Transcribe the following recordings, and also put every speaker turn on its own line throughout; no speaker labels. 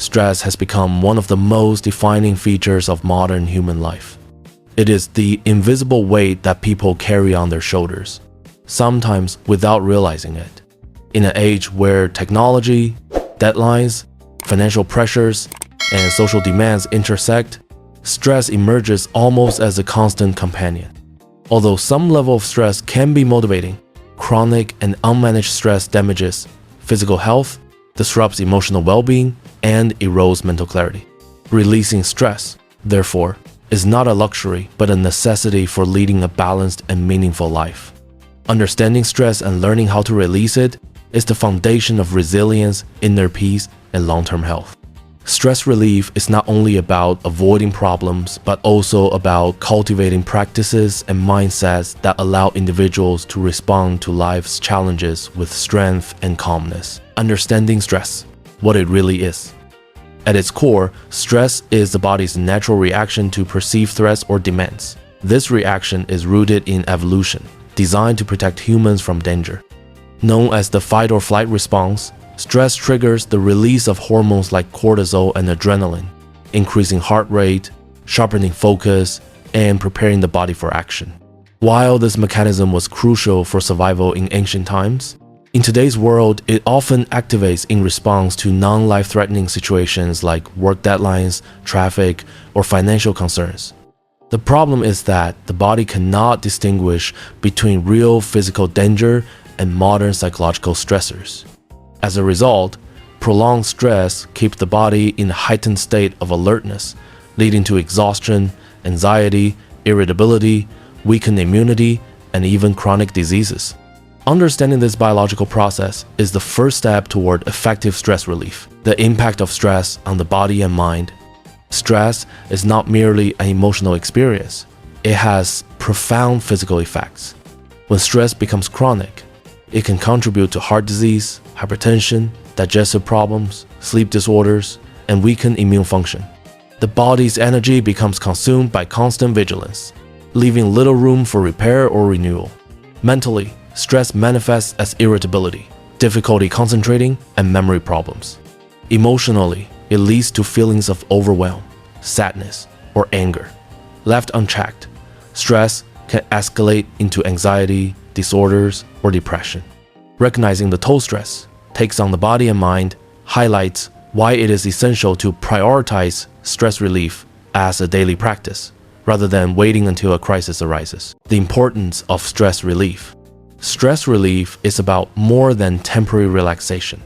stress has become one of the most defining features of modern human life. It is the invisible weight that people carry on their shoulders, sometimes without realizing it. In an age where technology, deadlines, financial pressures, and social demands intersect, stress emerges almost as a constant companion. Although some level of stress can be motivating, chronic and unmanaged stress damages physical health, disrupts emotional well-being, and erodes mental clarity. Releasing stress, therefore, is not a luxury but a necessity for leading a balanced and meaningful life. Understanding stress and learning how to release it is the foundation of resilience, inner peace, and long-term health. Stress relief is not only about avoiding problems, but also about cultivating practices and mindsets that allow individuals to respond to life's challenges with strength and calmness. Understanding stress, what it really is. At its core, stress is the body's natural reaction to perceived threats or demands. This reaction is rooted in evolution, designed to protect humans from danger. Known as the fight or flight response, stress triggers the release of hormones like cortisol and adrenaline, increasing heart rate, sharpening focus, and preparing the body for action. While this mechanism was crucial for survival in ancient times, in today's world, it often activates in response to non-life-threatening situations like work deadlines, traffic, or financial concerns. The problem is that the body cannot distinguish between real physical danger and modern psychological stressors. As a result, prolonged stress keeps the body in a heightened state of alertness, leading to exhaustion, anxiety, irritability, weakened immunity, and even chronic diseases. Understanding this biological process is the first step toward effective stress relief. The impact of stress on the body and mind. Stress is not merely an emotional experience. It has profound physical effects. When stress becomes chronic, it can contribute to heart disease, hypertension, digestive problems, sleep disorders, and weakened immune function. The body's energy becomes consumed by constant vigilance, leaving little room for repair or renewal. Mentally, stress manifests as irritability, difficulty concentrating, and memory problems. Emotionally, it leads to feelings of overwhelm, sadness, or anger. Left unchecked, stress can escalate into anxiety, disorders, or depression. Recognizing the toll stress takes on the body and mind highlights why it is essential to prioritize stress relief as a daily practice, rather than waiting until a crisis arises. The importance of stress relief. Stress relief is about more than temporary relaxation.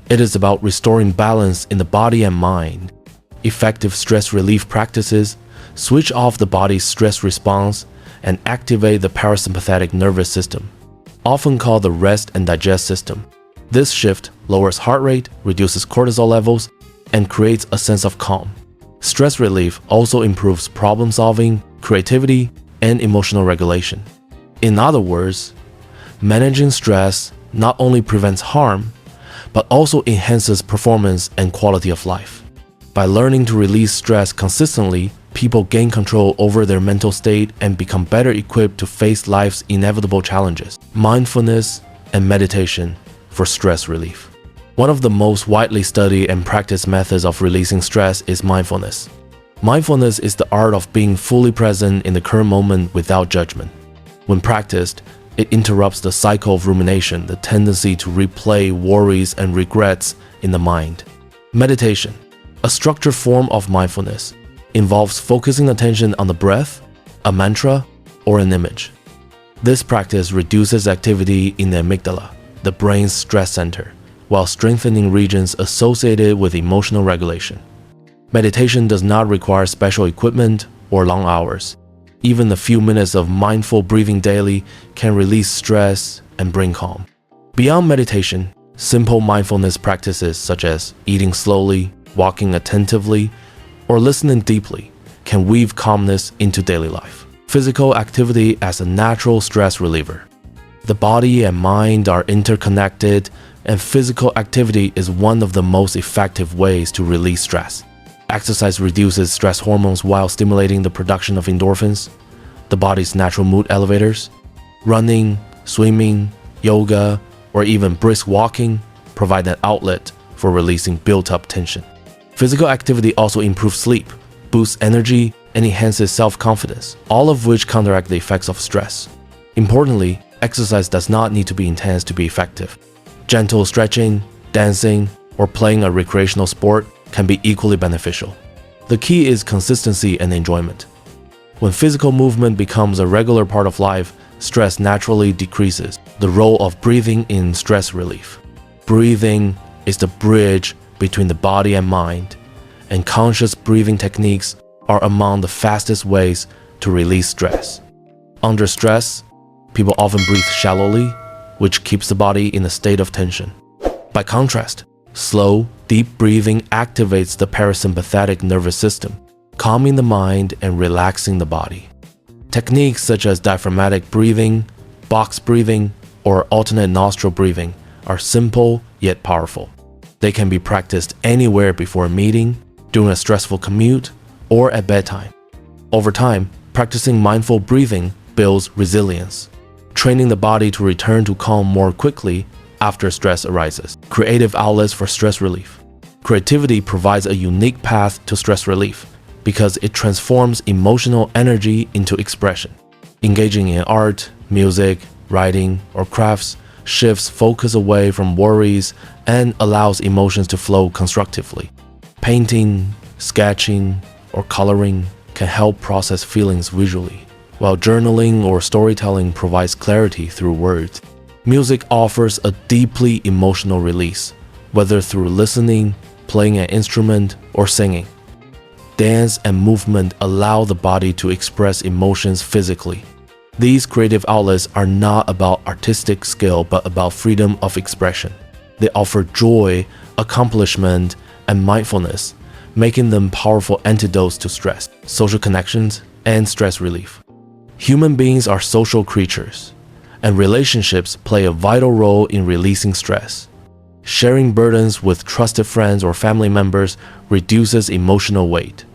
It is about restoring balance in the body and mind. Effective stress relief practices switch off the body's stress response and activate the parasympathetic nervous system, often called the rest and digest system. This shift lowers heart rate, reduces cortisol levels, and creates a sense of calm. Stress relief also improves problem solving, creativity, and emotional regulation. In other words, managing stress not only prevents harm, but also enhances performance and quality of life. By learning to release stress consistently, people gain control over their mental state and become better equipped to face life's inevitable challenges. Mindfulness and meditation for stress relief. One of the most widely studied and practiced methods of releasing stress is mindfulness. Mindfulness is the art of being fully present in the current moment without judgment. When practiced, it interrupts the cycle of rumination, the tendency to replay worries and regrets in the mind. Meditation, a structured form of mindfulness, involves focusing attention on the breath, a mantra, or an image. This practice reduces activity in the amygdala, the brain's stress center, while strengthening regions associated with emotional regulation. Meditation does not require special equipment or long hours. Even a few minutes of mindful breathing daily can release stress and bring calm. Beyond meditation, simple mindfulness practices such as eating slowly, walking attentively, or listening deeply can weave calmness into daily life. Physical activity as a natural stress reliever. The body and mind are interconnected, and physical activity is one of the most effective ways to release stress. Exercise reduces stress hormones while stimulating the production of endorphins, the body's natural mood elevators. Running, swimming, yoga, or even brisk walking provide an outlet for releasing built-up tension. Physical activity also improves sleep, boosts energy, and enhances self-confidence, all of which counteract the effects of stress. Importantly, exercise does not need to be intense to be effective. Gentle stretching, dancing, or playing a recreational sport can be equally beneficial. The key is consistency and enjoyment. When physical movement becomes a regular part of life, stress naturally decreases. The role of breathing in stress relief. Breathing is the bridge between the body and mind, and conscious breathing techniques are among the fastest ways to release stress. Under stress, people often breathe shallowly, which keeps the body in a state of tension. By contrast, slow, deep breathing activates the parasympathetic nervous system, calming the mind and relaxing the body. Techniques such as diaphragmatic breathing, box breathing, or alternate nostril breathing are simple yet powerful. They can be practiced anywhere before a meeting, during a stressful commute, or at bedtime. Over time, practicing mindful breathing builds resilience, training the body to return to calm more quickly after stress arises. Creative outlets for stress relief. Creativity provides a unique path to stress relief because it transforms emotional energy into expression. Engaging in art, music, writing, or crafts shifts focus away from worries and allows emotions to flow constructively. Painting, sketching, or coloring can help process feelings visually, while journaling or storytelling provides clarity through words. Music offers a deeply emotional release, whether through listening, playing an instrument, or singing. Dance and movement allow the body to express emotions physically. These creative outlets are not about artistic skill but about freedom of expression. They offer joy, accomplishment, and mindfulness, making them powerful antidotes to stress, social connections, and stress relief. Human beings are social creatures, and relationships play a vital role in releasing stress. Sharing burdens with trusted friends or family members reduces emotional weight.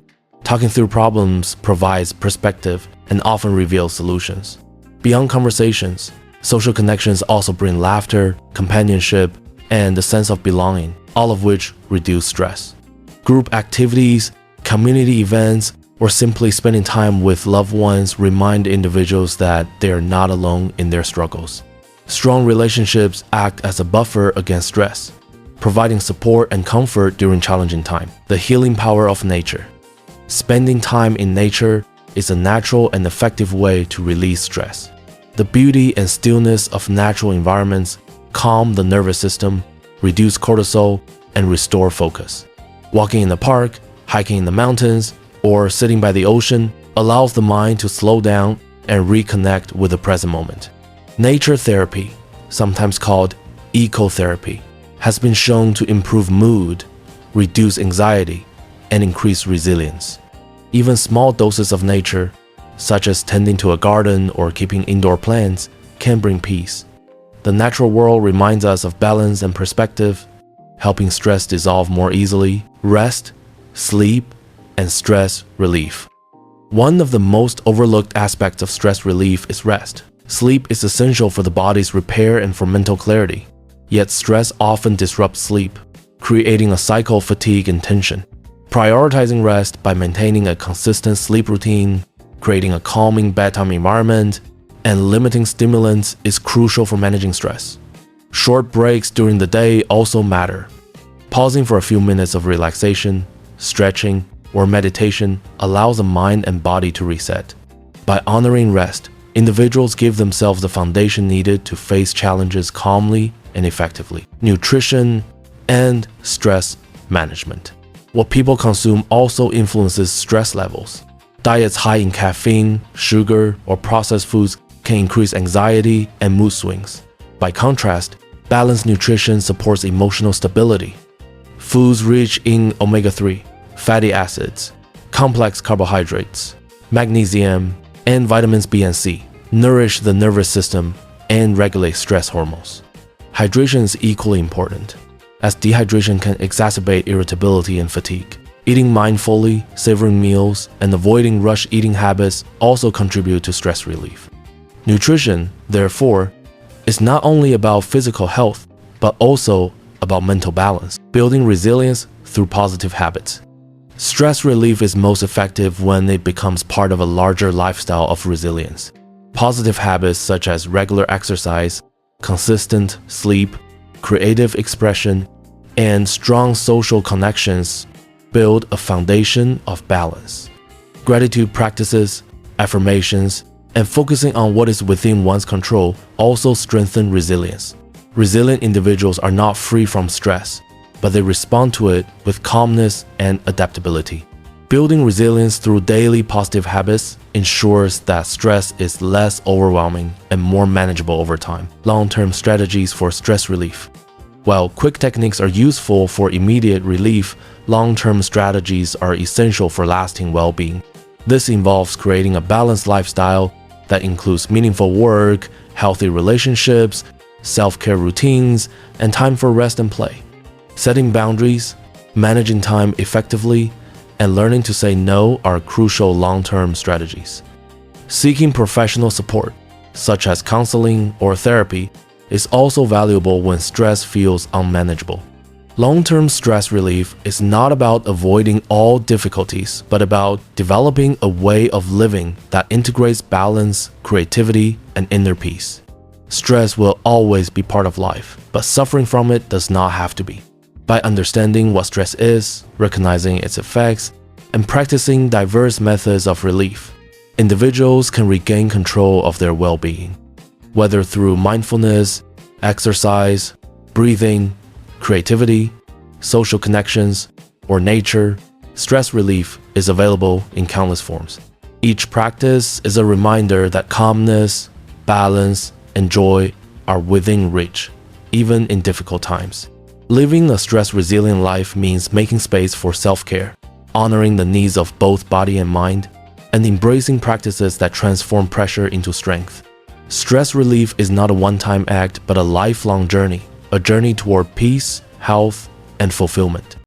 Talking through problems provides perspective and often reveals solutions. Beyond conversations, social connections also bring laughter, companionship, and a sense of belonging, all of which reduce stress. Group activities, community events, or simply spending time with loved ones remind individuals that they are not alone in their struggles. Strong relationships act as a buffer against stress, providing support and comfort during challenging times. The healing power of nature. Spending time in nature is a natural and effective way to release stress. The beauty and stillness of natural environments calm the nervous system, reduce cortisol, and restore focus. Walking in the park, hiking in the mountains, or sitting by the ocean allows the mind to slow down and reconnect with the present moment. Nature therapy, sometimes called ecotherapy, has been shown to improve mood, reduce anxiety, and increase resilience. Even small doses of nature, such as tending to a garden or keeping indoor plants, can bring peace. The natural world reminds us of balance and perspective, helping stress dissolve more easily. Rest, sleep, and stress relief. One of the most overlooked aspects of stress relief is rest. Sleep is essential for the body's repair and for mental clarity. Yet stress often disrupts sleep, creating a cycle of fatigue and tension. Prioritizing rest by maintaining a consistent sleep routine, creating a calming bedtime environment, and limiting stimulants is crucial for managing stress. Short breaks during the day also matter. Pausing for a few minutes of relaxation, stretching, or meditation allows the mind and body to reset. By honoring rest, individuals give themselves the foundation needed to face challenges calmly and effectively. Nutrition and stress management. What people consume also influences stress levels. Diets high in caffeine, sugar, or processed foods can increase anxiety and mood swings. By contrast, balanced nutrition supports emotional stability. Foods rich in omega-3, fatty acids, complex carbohydrates, magnesium, and vitamins B and C nourish the nervous system and regulate stress hormones. Hydration is equally important, as dehydration can exacerbate irritability and fatigue. Eating mindfully, savoring meals, and avoiding rush eating habits also contribute to stress relief. Nutrition, therefore, is not only about physical health, but also about mental balance. Building resilience through positive habits. Stress relief is most effective when it becomes part of a larger lifestyle of resilience. Positive habits such as regular exercise, consistent sleep, creative expression, and strong social connections build a foundation of balance. Gratitude practices, affirmations, and focusing on what is within one's control also strengthen resilience. Resilient individuals are not free from stress, but they respond to it with calmness and adaptability. Building resilience through daily positive habits ensures that stress is less overwhelming and more manageable over time. Long-term strategies for stress relief. While quick techniques are useful for immediate relief, long-term strategies are essential for lasting well-being. This involves creating a balanced lifestyle that includes meaningful work, healthy relationships, self-care routines, and time for rest and play. Setting boundaries, managing time effectively, and learning to say no are crucial long-term strategies. Seeking professional support, such as counseling or therapy, is also valuable when stress feels unmanageable. Long-term stress relief is not about avoiding all difficulties, but about developing a way of living that integrates balance, creativity, and inner peace. Stress will always be part of life, but suffering from it does not have to be. By understanding what stress is, recognizing its effects, and practicing diverse methods of relief, individuals can regain control of their well-being. Whether through mindfulness, exercise, breathing, creativity, social connections, or nature, stress relief is available in countless forms. Each practice is a reminder that calmness, balance, and joy are within reach, even in difficult times. Living a stress-resilient life means making space for self-care, honoring the needs of both body and mind, and embracing practices that transform pressure into strength. Stress relief is not a one-time act, but a lifelong journey, a journey toward peace, health, and fulfillment.